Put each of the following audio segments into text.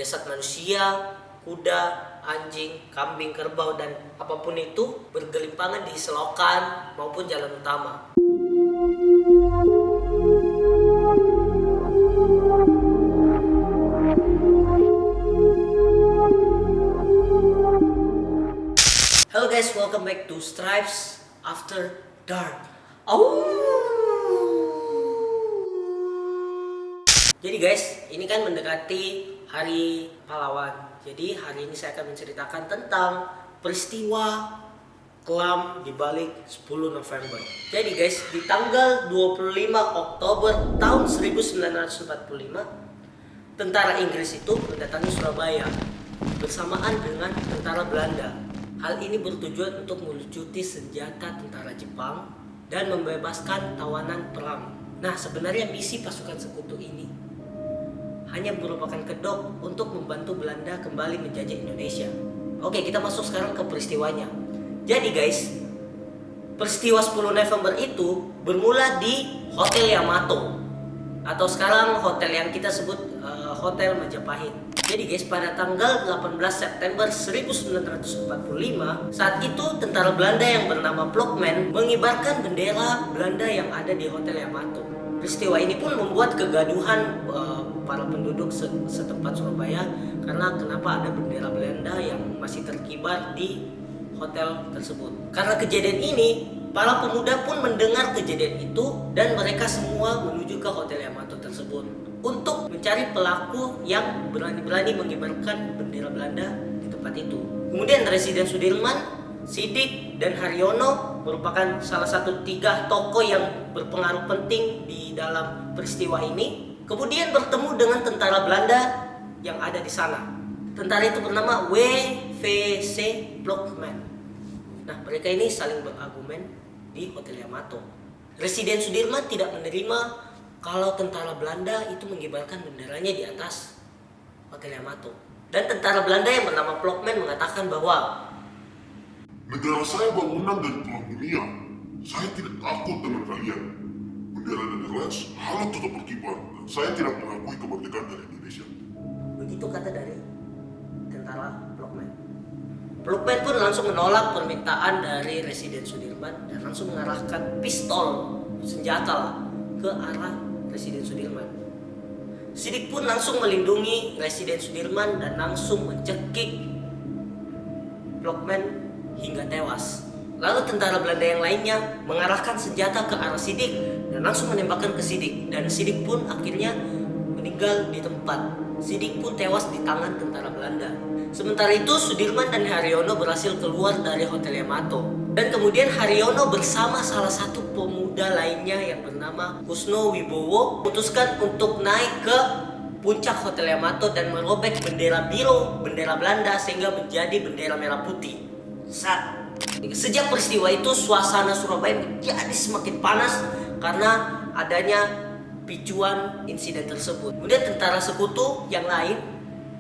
jasad manusia, kuda, anjing, kambing, kerbau, dan apapun itu bergelimpangan di selokan maupun jalan utama. Hello guys, welcome back to Stripes After Dark. Jadi guys, ini kan mendekati Hari Pahlawan. Jadi hari ini saya akan menceritakan tentang peristiwa kelam di balik 10 November. Jadi guys, di tanggal 25 Oktober tahun 1945, tentara Inggris itu mendatangi Surabaya bersamaan dengan tentara Belanda. Hal ini bertujuan untuk melucuti senjata tentara Jepang dan membebaskan tawanan perang. Nah, sebenarnya misi pasukan sekutu ini hanya merupakan kedok untuk membantu Belanda kembali menjajah Indonesia. Oke, kita masuk sekarang ke peristiwanya. Jadi guys, peristiwa 10 November itu bermula di Hotel Yamato, atau sekarang hotel yang kita sebut Hotel Majapahit. Jadi guys, pada tanggal 18 September 1945, saat itu tentara Belanda yang bernama Blokman mengibarkan bendera Belanda yang ada di Hotel Yamato. Peristiwa ini pun membuat kegaduhan para penduduk setempat Surabaya, karena kenapa ada bendera Belanda yang masih terkibar di hotel tersebut. Karena kejadian ini, para pemuda pun mendengar kejadian itu dan mereka semua menuju ke Hotel Yamato tersebut untuk mencari pelaku yang berani-berani mengibarkan bendera Belanda di tempat itu. Kemudian Residen Sudirman, Sidik, dan Haryono merupakan salah satu 3 tokoh yang berpengaruh penting di dalam peristiwa ini. Kemudian bertemu dengan tentara Belanda yang ada di sana. Tentara itu bernama W.V.C. Blokman. Nah, mereka ini saling berargumen di Hotel Yamato. Residen Sudirman tidak menerima kalau tentara Belanda itu mengibarkan benderanya di atas Hotel Yamato. Dan tentara Belanda yang bernama Blokman mengatakan bahwa negara saya bangunan dan tuan dunia. Saya tidak takut dengan kalian. Bendera Netherlands harus tetap berkibar. Dan saya tidak mengakui kemerdekaan dari Indonesia. begitu kata dari tentara Blokman. Blokman pun langsung menolak permintaan dari Residen Sudirman dan langsung mengarahkan pistol senjata ke arah Residen Sudirman. Sidik pun langsung melindungi Residen Sudirman dan langsung mencekik Blokman hingga tewas. Lalu tentara Belanda yang lainnya mengarahkan senjata ke arah Sidik dan langsung menembakkan ke Sidik, dan Sidik pun akhirnya meninggal di tempat. Sidik pun tewas di tangan tentara Belanda. Sementara itu Sudirman dan Haryono berhasil keluar dari Hotel Yamato, dan kemudian Haryono bersama salah satu pemuda lainnya yang bernama Kusno Wibowo memutuskan untuk naik ke puncak Hotel Yamato dan merobek bendera biru, bendera Belanda, sehingga menjadi bendera merah putih. Sejak peristiwa itu suasana Surabaya menjadi semakin panas karena adanya picuan insiden tersebut. Kemudian tentara sekutu yang lain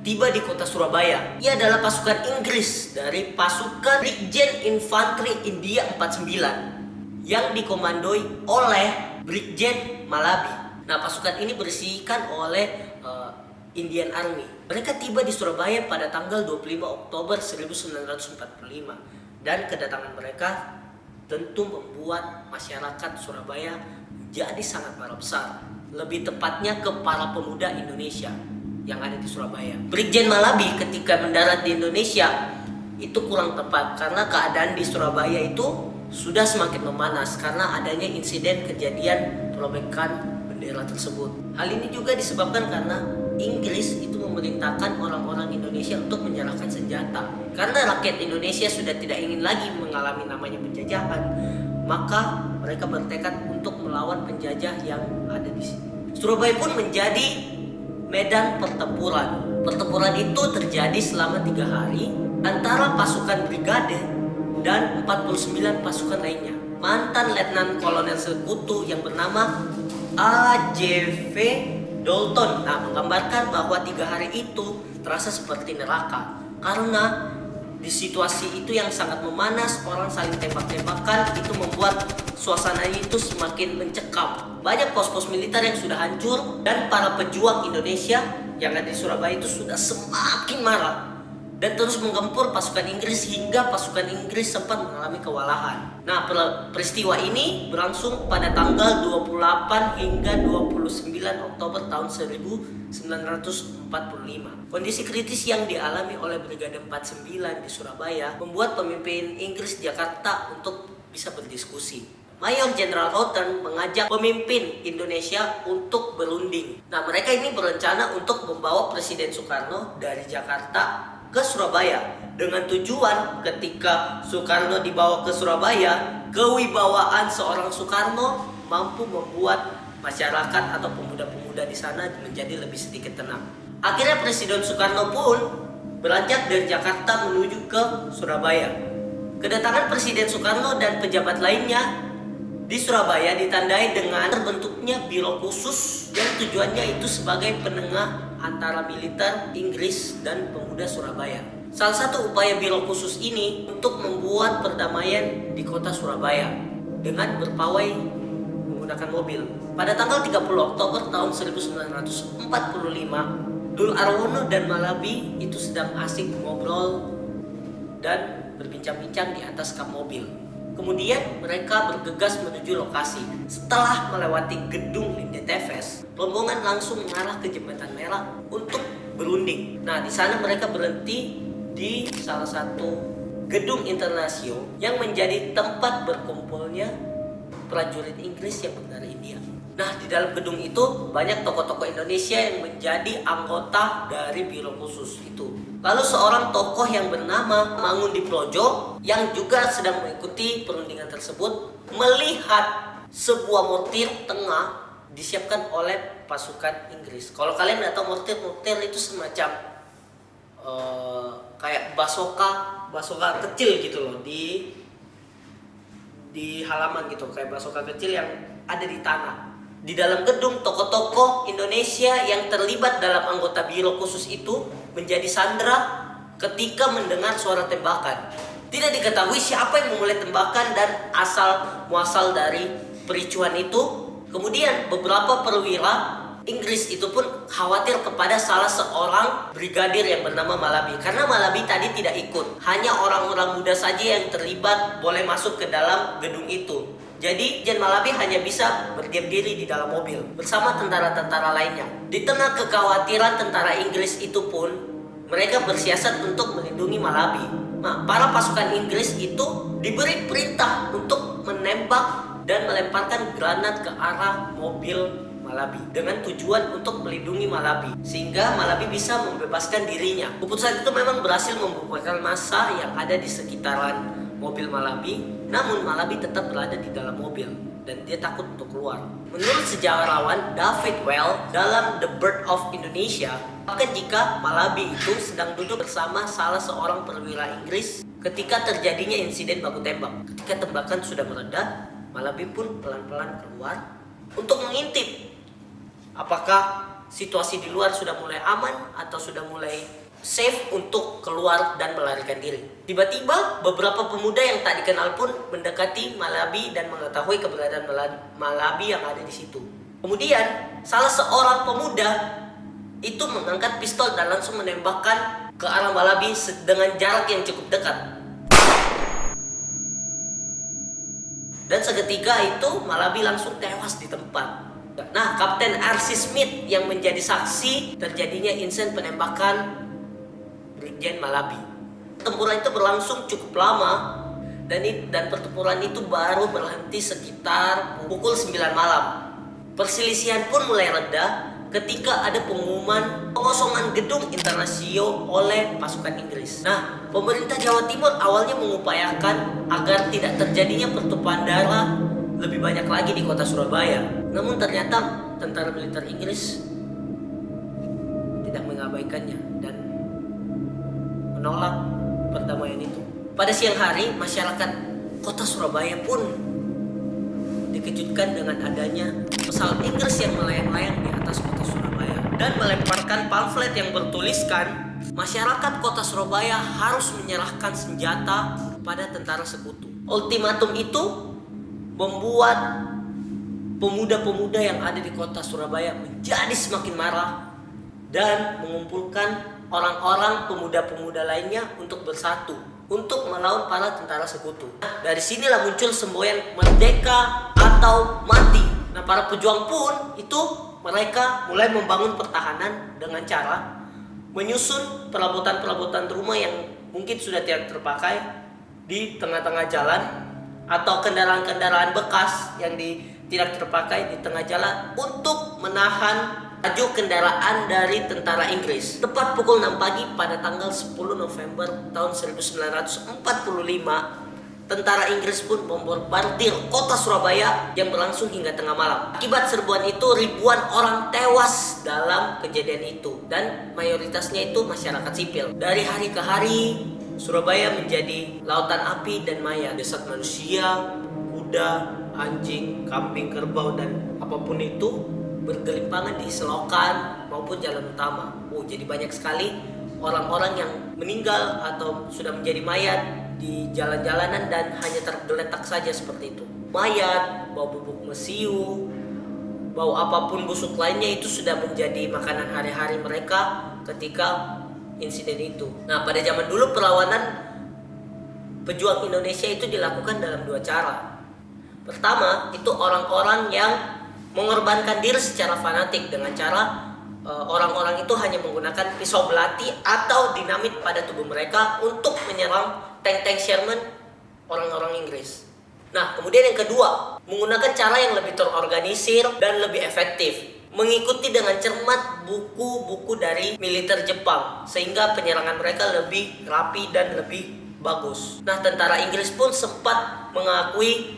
tiba di kota Surabaya. Ia adalah pasukan Inggris dari pasukan Brigjen Infanteri India 49 yang dikomandoi oleh Brigjen Malabi. Nah, pasukan ini berisikan oleh Indian Army. Mereka tiba di Surabaya pada tanggal 25 Oktober 1945. Dan kedatangan mereka tentu membuat masyarakat Surabaya menjadi sangat marah besar. Lebih tepatnya ke para pemuda Indonesia yang ada di Surabaya. Brigjen Malabi ketika mendarat di Indonesia itu kurang tepat karena keadaan di Surabaya itu sudah semakin memanas karena adanya insiden kejadian perobekan bendera tersebut. Hal ini juga disebabkan karena Inggris itu memerintahkan orang-orang Indonesia untuk menyerahkan senjata. Karena rakyat Indonesia sudah tidak ingin lagi mengalami namanya penjajahan, maka mereka bertekad untuk melawan penjajah yang ada di sini. Surabaya pun menjadi medan pertempuran. Pertempuran itu terjadi selama 3 hari antara pasukan brigade dan 49 pasukan lainnya. Mantan Letnan Kolonel Sekutu yang bernama A.J.V. Dalton menggambarkan bahwa 3 hari itu terasa seperti neraka karena di situasi itu yang sangat memanas, orang saling tembak-tembakan, itu membuat suasananya itu semakin mencekam. Banyak pos-pos militer yang sudah hancur dan para pejuang Indonesia yang ada di Surabaya itu sudah semakin marah dan terus menggempur pasukan Inggris hingga pasukan Inggris sempat mengalami kewalahan. Nah, peristiwa ini berlangsung pada tanggal 28 hingga 29 Oktober tahun 1945. Kondisi kritis yang dialami oleh Brigade 49 di Surabaya membuat pemimpin Inggris di Jakarta untuk bisa berdiskusi. Mayor Jenderal Houghton mengajak pemimpin Indonesia untuk berunding. Nah, mereka ini berencana untuk membawa Presiden Soekarno dari Jakarta ke Surabaya dengan tujuan ketika Soekarno dibawa ke Surabaya, kewibawaan seorang Soekarno mampu membuat masyarakat atau pemuda-pemuda di sana menjadi lebih sedikit tenang. Akhirnya Presiden Soekarno pun beranjak dari Jakarta menuju ke Surabaya. Kedatangan Presiden Soekarno dan pejabat lainnya di Surabaya ditandai dengan terbentuknya biro khusus yang tujuannya itu sebagai penengah antara militer Inggris dan pemuda Surabaya. Salah satu upaya biro khusus ini untuk membuat perdamaian di kota Surabaya dengan berpawai menggunakan mobil. Pada tanggal 30 Oktober tahun 1945, Dul Arwono dan Malabi itu sedang asik ngobrol dan berbincang-bincang di atas kap mobil. Kemudian mereka bergegas menuju lokasi. Setelah melewati gedung Linde Tefes, rombongan langsung mengarah ke Jembatan Merah untuk berunding. Nah, di sana mereka berhenti di salah satu gedung Internasio yang menjadi tempat berkumpulnya prajurit Inggris yang berdarah India. Nah, di dalam gedung itu banyak tokoh-tokoh Indonesia yang menjadi anggota dari biro khusus itu. Lalu seorang tokoh yang bernama Mangun Diplojo yang juga sedang mengikuti perundingan tersebut melihat sebuah mortir tengah disiapkan oleh pasukan Inggris. Kalau kalian nggak tahu mortir itu semacam kayak basoka kecil gitu loh di halaman gitu, kayak basoka kecil yang ada di tanah. Di dalam gedung, tokoh-tokoh Indonesia yang terlibat dalam anggota biro khusus itu menjadi sandera ketika mendengar suara tembakan. Tidak diketahui siapa yang memulai tembakan dan asal-muasal dari pericuan itu. Kemudian beberapa perwira Inggris itu pun khawatir kepada salah seorang brigadir yang bernama Malabi. Karena Malabi tadi tidak ikut. Hanya orang-orang muda saja yang terlibat boleh masuk ke dalam gedung itu. Jadi Jen Malabi hanya bisa berdiam diri di dalam mobil bersama tentara-tentara lainnya. Di tengah kekhawatiran tentara Inggris itu pun mereka bersiasat untuk melindungi Malabi. Nah, para pasukan Inggris itu diberi perintah untuk menembak dan melemparkan granat ke arah mobil Malabi dengan tujuan untuk melindungi Malabi sehingga Malabi bisa membebaskan dirinya. Keputusan itu memang berhasil membubarkan massa yang ada di sekitaran mobil Malabi. Namun Malabi tetap berada di dalam mobil dan dia takut untuk keluar. Menurut sejarawan David Well dalam The Birth of Indonesia, bahkan jika Malabi itu sedang duduk bersama salah seorang perwira Inggris ketika terjadinya insiden baku tembak. Ketika tembakan sudah mereda, Malabi pun pelan-pelan keluar untuk mengintip apakah situasi di luar sudah mulai aman atau sudah mulai safe untuk keluar dan melarikan diri. Tiba-tiba beberapa pemuda yang tak dikenal pun mendekati Malabi dan mengetahui keberadaan Malabi yang ada di situ. Kemudian salah seorang pemuda itu mengangkat pistol dan langsung menembakkan ke arah Malabi dengan jarak yang cukup dekat. Dan seketika itu Malabi langsung tewas di tempat. Nah, Kapten R.C. Smith yang menjadi saksi terjadinya insiden penembakan Brigjen Malabi. Pertempuran itu berlangsung cukup lama dan pertempuran itu baru berhenti sekitar pukul 9 malam. Perselisihan pun mulai reda ketika ada pengumuman pengosongan gedung Internasio oleh pasukan Inggris. Nah, pemerintah Jawa Timur awalnya mengupayakan agar tidak terjadinya pertumpahan darah lebih banyak lagi di kota Surabaya. Namun ternyata tentara militer Inggris tidak mengabaikannya dan menolak perdamaian itu. Pada siang hari, masyarakat kota Surabaya pun dikejutkan dengan adanya pesawat Inggris yang melayang-layang di atas kota Surabaya dan melemparkan pamflet yang bertuliskan masyarakat kota Surabaya harus menyerahkan senjata pada tentara sekutu. Ultimatum itu membuat pemuda-pemuda yang ada di kota Surabaya menjadi semakin marah dan mengumpulkan orang-orang pemuda-pemuda lainnya untuk bersatu untuk melawan para tentara sekutu. Dari sinilah muncul semboyan merdeka atau mati. Nah, para pejuang pun itu mereka mulai membangun pertahanan dengan cara menyusun perabotan-perabotan rumah yang mungkin sudah tidak terpakai di tengah-tengah jalan, atau kendaraan-kendaraan bekas yang tidak terpakai di tengah jalan untuk menahan laju kendaraan dari tentara Inggris. Tepat pukul 6 pagi pada tanggal 10 November tahun 1945, tentara Inggris pun membombardir kota Surabaya yang berlangsung hingga tengah malam. Akibat serbuan itu ribuan orang tewas dalam kejadian itu, dan mayoritasnya itu masyarakat sipil. Dari hari ke hari Surabaya menjadi lautan api dan mayat. Jasad manusia, kuda, anjing, kambing, kerbau, dan apapun itu bergelimpangan di selokan maupun jalan utama. Jadi banyak sekali orang-orang yang meninggal atau sudah menjadi mayat di jalan-jalanan dan hanya tergeletak saja seperti itu. Mayat, bau bubuk mesiu, bau apapun busuk lainnya itu sudah menjadi makanan hari-hari mereka ketika insiden itu. Nah, pada zaman dulu perlawanan pejuang Indonesia itu dilakukan dalam dua cara. Pertama, itu orang-orang yang mengorbankan diri secara fanatik dengan cara orang-orang itu hanya menggunakan pisau belati atau dinamit pada tubuh mereka untuk menyerang tank-tank Sherman orang-orang Inggris. Nah, kemudian yang kedua, menggunakan cara yang lebih terorganisir dan lebih efektif, mengikuti dengan cermat buku-buku dari militer Jepang sehingga penyerangan mereka lebih rapi dan lebih bagus. Nah, tentara Inggris pun sempat mengakui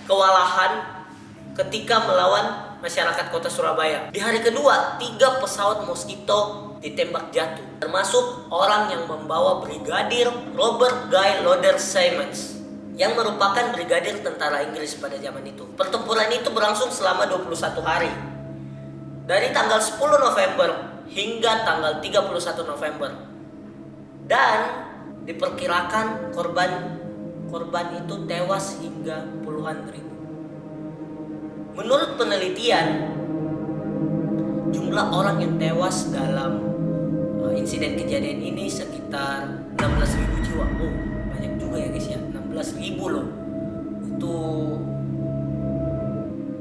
kewalahan ketika melawan masyarakat kota Surabaya. Di hari kedua, 3 pesawat Mosquito ditembak jatuh, termasuk orang yang membawa Brigadir Robert Guy Loder Simmons yang merupakan brigadir tentara Inggris pada zaman itu. Pertempuran itu berlangsung selama 21 hari. Dari tanggal 10 November hingga tanggal 31 November. Dan diperkirakan korban itu tewas hingga puluhan ribu. Menurut penelitian, jumlah orang yang tewas dalam insiden kejadian ini sekitar 16.000 jiwa. Banyak juga ya guys ya, 16.000 loh. Itu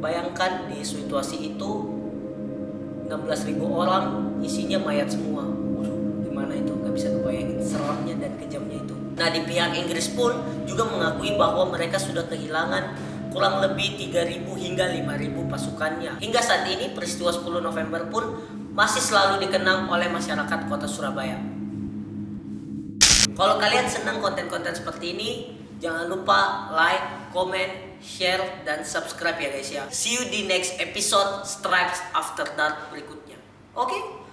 bayangkan di situasi itu 16.000 orang isinya mayat semua. Gimana itu? Gak bisa kebayangin seramnya dan kejamnya itu. Nah, di pihak Inggris pun juga mengakui bahwa mereka sudah kehilangan kurang lebih 3.000 hingga 5.000 pasukannya. Hingga saat ini peristiwa 10 November pun masih selalu dikenang oleh masyarakat kota Surabaya. Kalau kalian senang konten-konten seperti ini, jangan lupa like, comment, share, dan subscribe ya guys ya. See you di next episode Stripes After Dark berikutnya. Oke?